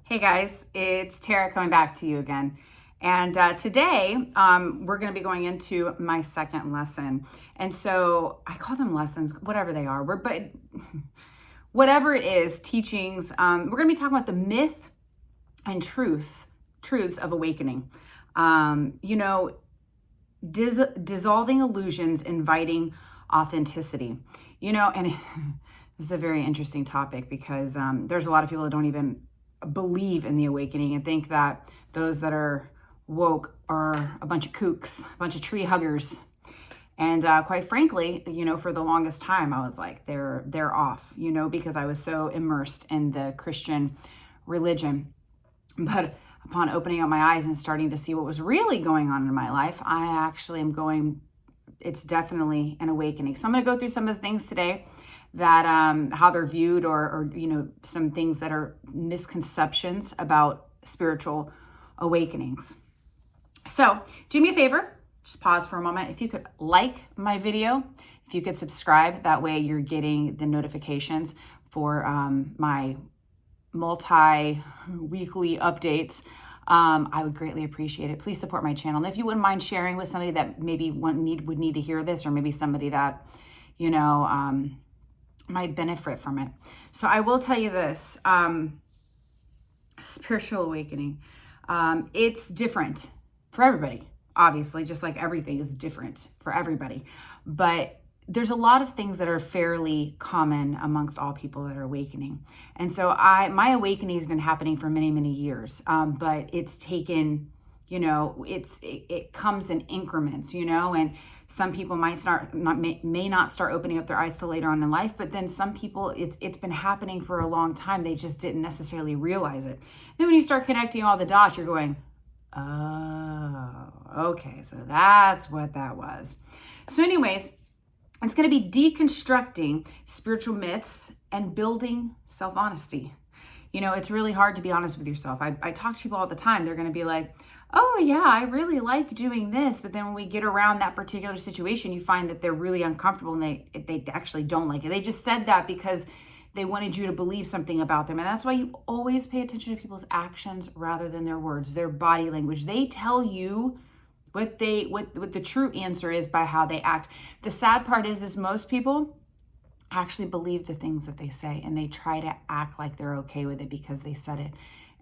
Hey guys, it's Tara coming back to you again. And today we're going to be going into my second lesson. And so I call them lessons, whatever they are. But whatever it is, teachings, we're going to be talking about the myth and truths of awakening. Dissolving illusions, inviting authenticity. And this is a very interesting topic because there's a lot of people that don't even believe in the awakening and think that those that are woke are a bunch of kooks, a bunch of tree huggers. And quite frankly, for the longest time, I was like, they're off, because I was so immersed in the Christian religion. But upon opening up my eyes and starting to see what was really going on in my life, I actually am going, it's definitely an awakening. So I'm going to go through some of the things today that how they're viewed or some things that are misconceptions about spiritual awakenings. So do me a favor, just pause for a moment. If you could like my video, if you could subscribe, that way you're getting the notifications for my multi-weekly updates. I would greatly appreciate it. Please support my channel. And if you wouldn't mind sharing with somebody that maybe would need to hear this, or maybe somebody that, might benefit from it. So I will tell you this, spiritual awakening, it's different for everybody, obviously, just like everything is different for everybody. But there's a lot of things that are fairly common amongst all people that are awakening. And so my awakening has been happening for many, many years, but it's taken, it comes in increments, and some people may not start opening up their eyes till later on in life, but then some people, it's been happening for a long time. They just didn't necessarily realize it. Then when you start connecting all the dots, you're going, oh, okay, so that's what that was. So anyways, it's going to be deconstructing spiritual myths and building self-honesty. It's really hard to be honest with yourself. I talk to people all the time. They're going to be like, oh yeah, I really like doing this. But then when we get around that particular situation, you find that they're really uncomfortable and they actually don't like it. They just said that because they wanted you to believe something about them. And that's why you always pay attention to people's actions rather than their words, their body language. They tell you what the true answer is by how they act. The sad part is most people actually believe the things that they say, and they try to act like they're okay with it because they said it,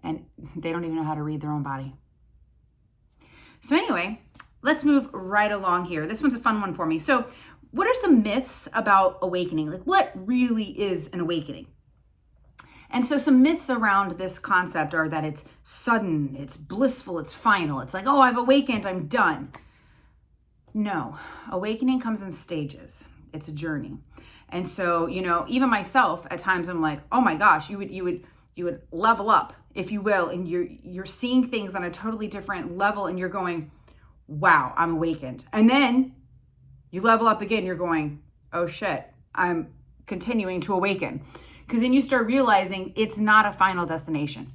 and they don't even know how to read their own body. So anyway, let's move right along here. This one's a fun one for me. So what are some myths about awakening? Like, what really is an awakening? And so some myths around this concept are that it's sudden, it's blissful, it's final. It's like, oh, I've awakened, I'm done. No, awakening comes in stages. It's a journey. And so, even myself, at times I'm like, oh my gosh, you would level up, if you will, and you're seeing things on a totally different level, and you're going, wow, I'm awakened. And then you level up again, you're going, oh shit, I'm continuing to awaken. Because then you start realizing it's not a final destination.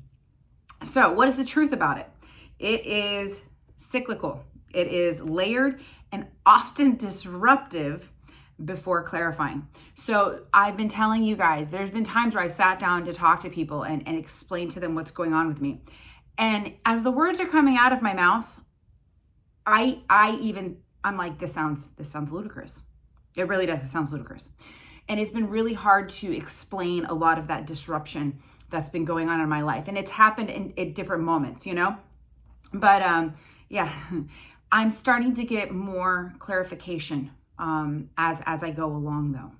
So what is the truth about it? It is cyclical. It is layered and often disruptive before clarifying. So I've been telling you guys, there's been times where I've sat down to talk to people and explain to them what's going on with me. And as the words are coming out of my mouth, I'm like, this sounds ludicrous. It really does. It sounds ludicrous. And it's been really hard to explain a lot of that disruption that's been going on in my life. And it's happened in different moments, But yeah, I'm starting to get more clarification as I go along, though.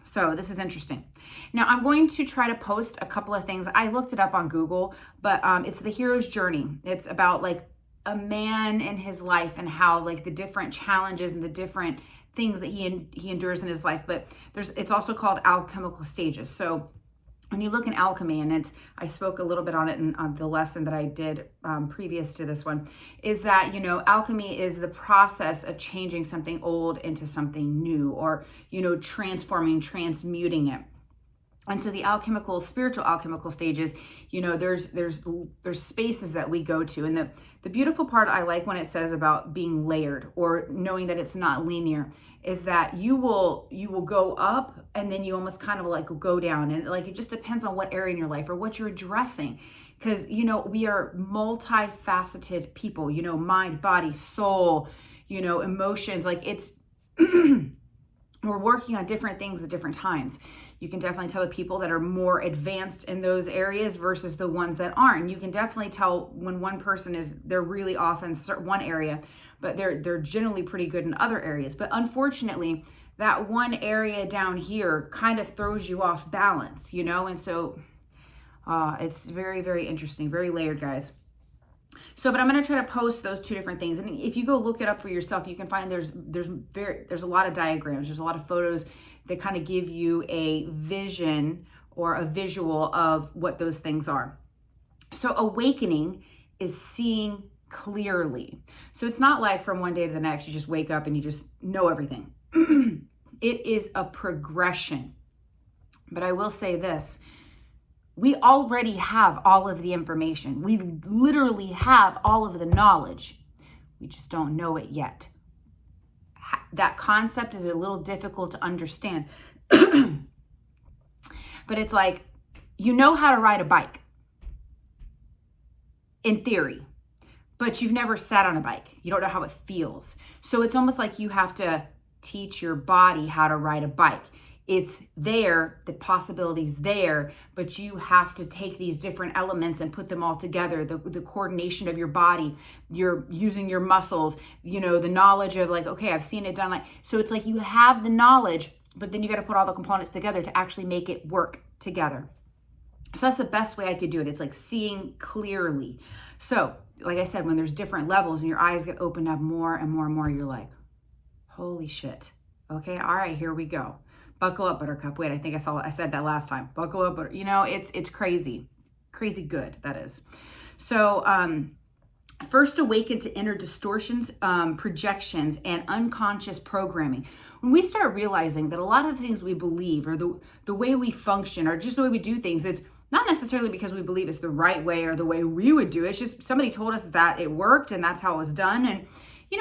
So this is interesting. Now I'm going to try to post a couple of things. I looked it up on Google, but it's the hero's journey. It's about like a man in his life and how like the different challenges and the different things that he endures in his life. But it's also called alchemical stages. So when you look in alchemy, and I spoke a little bit on it on the lesson that I did previous to this one, is that, alchemy is the process of changing something old into something new, or, transforming, transmuting it. And so the alchemical, spiritual alchemical stages, there's spaces that we go to. And the beautiful part I like when it says about being layered or knowing that it's not linear is that you will go up and then you almost kind of like go down. And like, it just depends on what area in your life or what you're addressing. Because, we are multifaceted people, mind, body, soul, emotions, like it's, we're working on different things at different times. You can definitely tell the people that are more advanced in those areas versus the ones that aren't. You can definitely tell when one person they're really off in one area, but they're generally pretty good in other areas. But unfortunately, that one area down here kind of throws you off balance, And so it's very, very interesting, very layered, guys. So, but I'm going to try to post those two different things. And if you go look it up for yourself, you can find there's a lot of diagrams. There's a lot of photos that kind of give you a vision or a visual of what those things are. So awakening is seeing clearly. So it's not like from one day to the next, you just wake up and you just know everything. It is a progression. But I will say this. We already have all of the information. We literally have all of the knowledge. We just don't know it yet. That concept is a little difficult to understand. But it's like, you know how to ride a bike in theory, but you've never sat on a bike. You don't know how it feels. So it's almost like you have to teach your body how to ride a bike. It's there, the possibility's there, but you have to take these different elements and put them all together. The coordination of your body, you're using your muscles, the knowledge of like, okay, I've seen it done. So it's like you have the knowledge, but then you got to put all the components together to actually make it work together. So that's the best way I could do it. It's like seeing clearly. So like I said, when there's different levels and your eyes get opened up more and more and more, you're like, holy shit. Okay, all right, here we go. Buckle up, Buttercup. Wait, I think I said that last time. Buckle up, it's crazy. Crazy good, that is. So first awaken to inner distortions, projections, and unconscious programming. When we start realizing that a lot of the things we believe or the way we function or just the way we do things, it's not necessarily because we believe it's the right way or the way we would do it. It's just somebody told us that it worked and that's how it was done. And,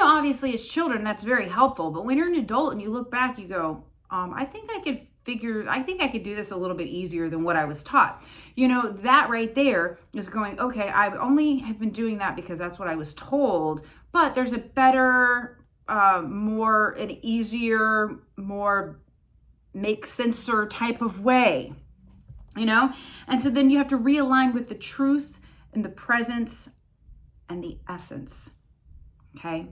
obviously as children, that's very helpful. But when you're an adult and you look back, you go, I think I could do this a little bit easier than what I was taught. That right there is going, okay, I only have been doing that because that's what I was told, but there's a better, more, an easier, more make senser type of way, And so then you have to realign with the truth and the presence and the essence, okay?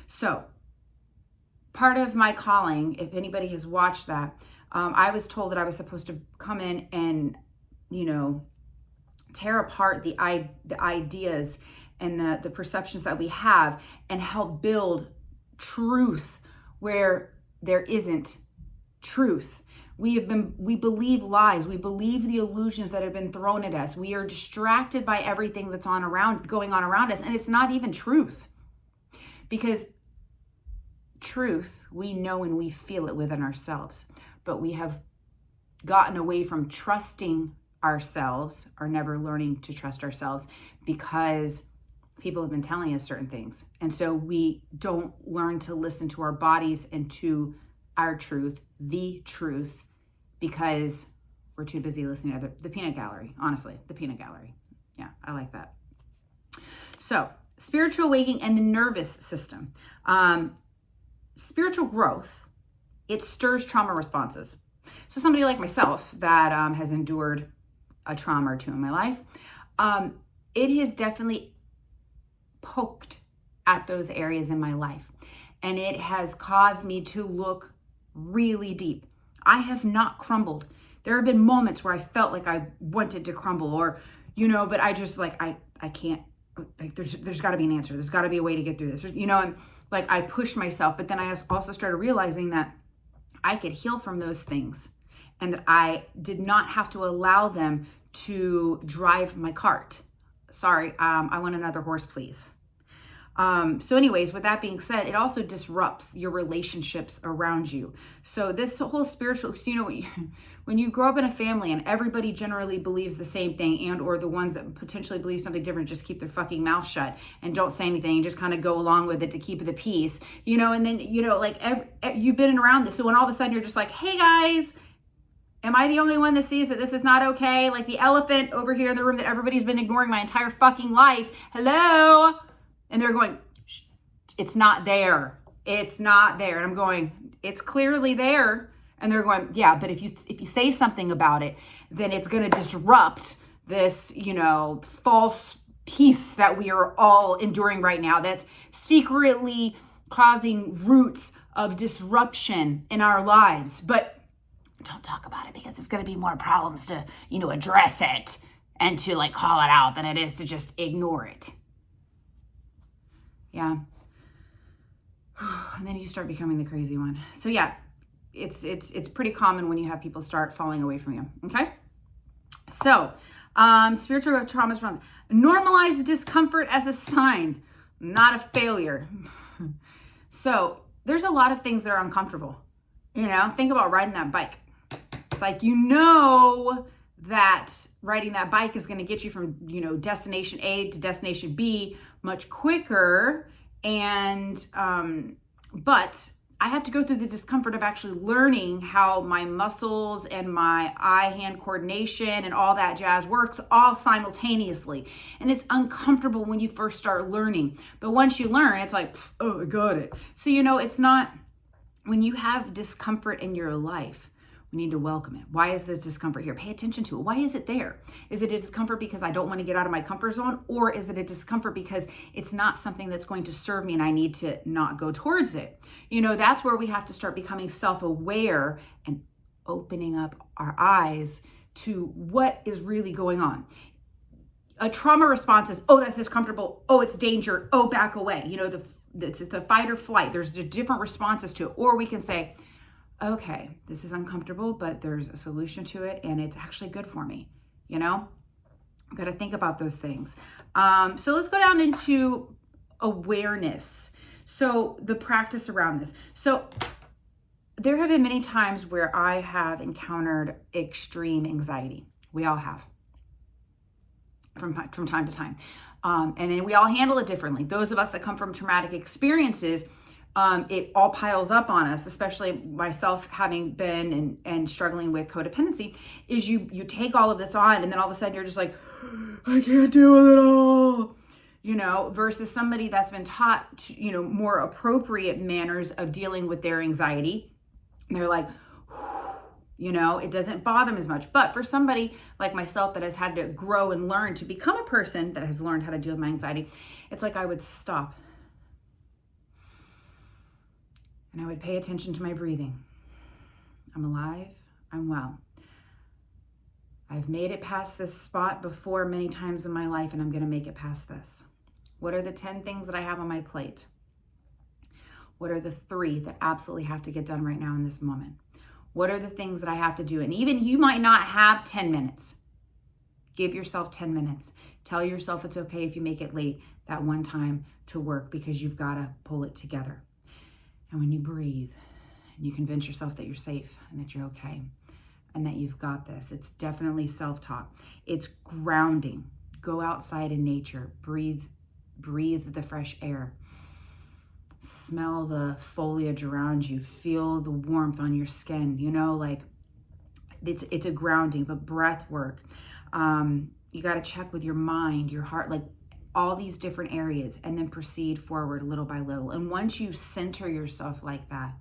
So part of my calling, if anybody has watched that, I was told that I was supposed to come in and, tear apart the ideas and the perceptions that we have and help build truth where there isn't truth. We believe lies. We believe the illusions that have been thrown at us. We are distracted by everything that's going on around us, and it's not even truth. Because truth, we know and we feel it within ourselves, but we have gotten away from trusting ourselves or never learning to trust ourselves because people have been telling us certain things. And so we don't learn to listen to our bodies and to our truth, the truth, because we're too busy listening to the peanut gallery. Honestly, the peanut gallery. Yeah, I like that. So spiritual awakening and the nervous system. Spiritual growth, it stirs trauma responses. So somebody like myself that has endured a trauma or two in my life, it has definitely poked at those areas in my life. And it has caused me to look really deep. I have not crumbled. There have been moments where I felt like I wanted to crumble or, but I just like, I can't, like there's got to be an answer. There's got to be a way to get through this. And like I pushed myself, but then I also started realizing that I could heal from those things and that I did not have to allow them to drive my cart. Sorry, I want another horse, please. So anyways, with that being said, it also disrupts your relationships around you. So this whole spiritual, when you grow up in a family and everybody generally believes the same thing, and or the ones that potentially believe something different just keep their fucking mouth shut and don't say anything and just kind of go along with it to keep the peace, and then, like you've been around this. So when all of a sudden you're just like, hey guys, am I the only one that sees that this is not okay? Like the elephant over here in the room that everybody's been ignoring my entire fucking life. Hello? And they're going, it's not there. It's not there. And I'm going, it's clearly there. And they're going, yeah, but if you say something about it, then it's going to disrupt this, false peace that we are all enduring right now. That's secretly causing roots of disruption in our lives. But don't talk about it because there's going to be more problems to, address it and to like call it out than it is to just ignore it. Yeah. And then you start becoming the crazy one. So yeah, it's pretty common when you have people start falling away from you. Okay. So, spiritual trauma response. Normalize discomfort as a sign, not a failure. So there's a lot of things that are uncomfortable. Think about riding that bike. It's like, that riding that bike is going to get you from, destination A to destination B much quicker. And, but I have to go through the discomfort of actually learning how my muscles and my eye-hand coordination and all that jazz works all simultaneously. And it's uncomfortable when you first start learning. But once you learn, it's like, oh, I got it. So, it's not, when you have discomfort in your life, we need to welcome it. Why is this discomfort here? Pay attention to it. Why is it there? Is it a discomfort because I don't want to get out of my comfort zone? Or is it a discomfort because it's not something that's going to serve me and I need to not go towards it? That's where we have to start becoming self-aware and opening up our eyes to what is really going on. A trauma response is, oh, that's discomfortable. Oh, it's danger. Oh, back away. It's the fight or flight. There's different responses to it. Or we can say, okay, this is uncomfortable, but there's a solution to it and it's actually good for me. I've got to think about those things. So let's go down into awareness. So the practice around this. So there have been many times where I have encountered extreme anxiety. We all have from time to time. And then we all handle it differently. Those of us that come from traumatic experiences, it all piles up on us, especially myself having been and struggling with codependency, is you take all of this on and then all of a sudden you're just like, I can't deal with it all, versus somebody that's been taught to, more appropriate manners of dealing with their anxiety. And they're like, it doesn't bother them as much. But for somebody like myself that has had to grow and learn to become a person that has learned how to deal with my anxiety, it's like I would stop. And I would pay attention to my breathing. I'm alive. I'm well. I've made it past this spot before many times in my life, and I'm going to make it past this. What are the 10 things that I have on my plate? What are the 3 that absolutely have to get done right now in this moment? What are the things that I have to do? And even you might not have 10 minutes. Give yourself 10 minutes. Tell yourself it's okay if you make it late that one time to work because you've got to pull it together. And when you breathe and you convince yourself that you're safe and that you're okay and that you've got this, it's definitely self-talk. It's grounding. Go outside in nature. Breathe the fresh air. Smell the foliage around you. Feel the warmth on your skin. It's a grounding, but breath work. You got to check with your mind, your heart, all these different areas, and then proceed forward little by little. And once you center yourself like that,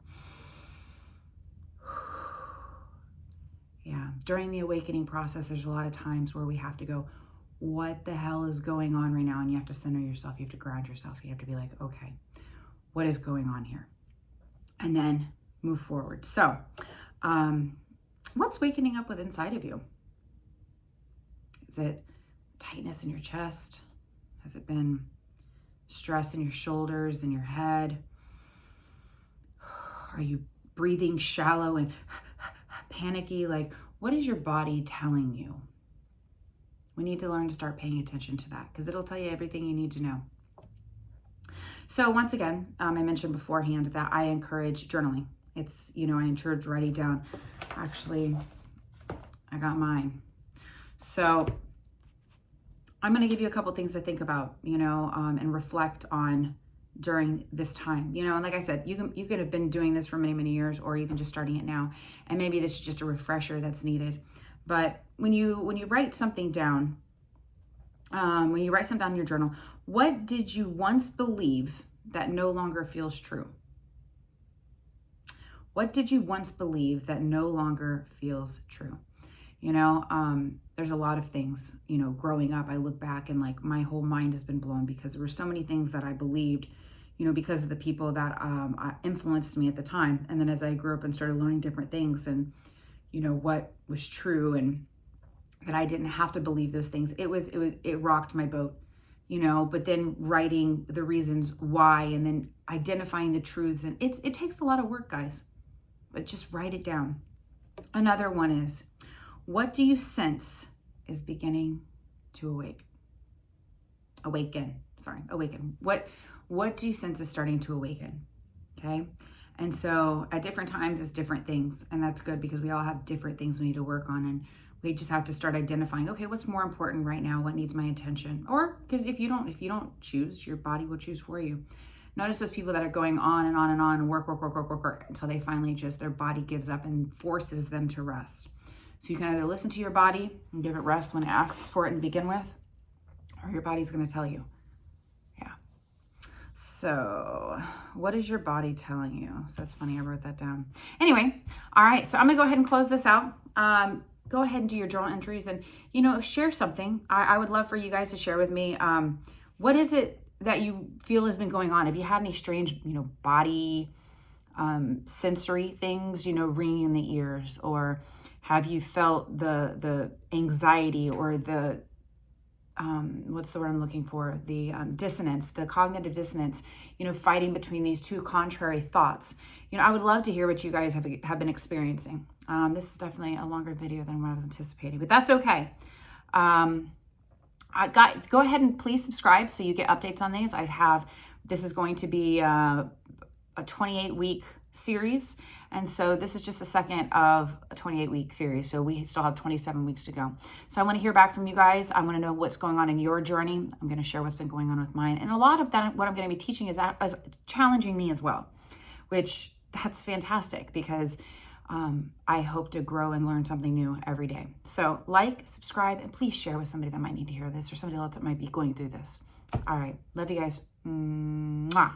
during the awakening process, there's a lot of times where we have to go, what the hell is going on right now? And you have to center yourself. You have to ground yourself. You have to be like, okay, what is going on here? And then move forward. So, what's wakening up with inside of you? Is it tightness in your chest? Has it been stress in your shoulders and your head? Are you breathing shallow and panicky? What is your body telling you? We need to learn to start paying attention to that because it'll tell you everything you need to know. So once again, I mentioned beforehand that I encourage journaling. It's, I encourage writing down. Actually, I got mine. So I'm going to give you a couple things to think about, and reflect on during this time, and like I said, you could have been doing this for many, many years, or even just starting it now. And maybe this is just a refresher that's needed. But when you write something down, in your journal, what did you once believe that no longer feels true? What did you once believe that no longer feels true? There's a lot of things, growing up, I look back and like my whole mind has been blown because there were so many things that I believed, because of the people that influenced me at the time. And then as I grew up and started learning different things and, what was true and that I didn't have to believe those things, it rocked my boat, but then writing the reasons why and then identifying the truths. And it takes a lot of work, guys, but just write it down. Another one is, what do you sense is beginning to awaken? What do you sense is starting to awaken? Okay. And so at different times, it's different things. And that's good because we all have different things we need to work on. And we just have to start identifying, okay, what's more important right now? What needs my attention? Or because if you don't choose, your body will choose for you. Notice those people that are going on and on and on, work until they finally their body gives up and forces them to rest. So you can either listen to your body and give it rest when it asks for it and begin with, or your body's going to tell you. Yeah. So what is your body telling you? So that's funny. I wrote that down. Anyway. All right. So I'm going to go ahead and close this out. Go ahead and do your journal entries and, share something. I would love for you guys to share with me. What is it that you feel has been going on? Have you had any strange, body, sensory things, ringing in the ears, or have you felt the anxiety or the, what's the word I'm looking for? The dissonance, the cognitive dissonance, fighting between these two contrary thoughts. I would love to hear what you guys have been experiencing. This is definitely a longer video than what I was anticipating, but that's okay. Go ahead and please subscribe so you get updates on these. This is going to be a 28-week series. And so this is just the second of a 28-week series. So we still have 27 weeks to go. So I want to hear back from you guys. I want to know what's going on in your journey. I'm going to share what's been going on with mine. And a lot of that, what I'm going to be teaching is challenging me as well, which that's fantastic because I hope to grow and learn something new every day. So subscribe, and please share with somebody that might need to hear this or somebody else that might be going through this. All right. Love you guys. Mwah.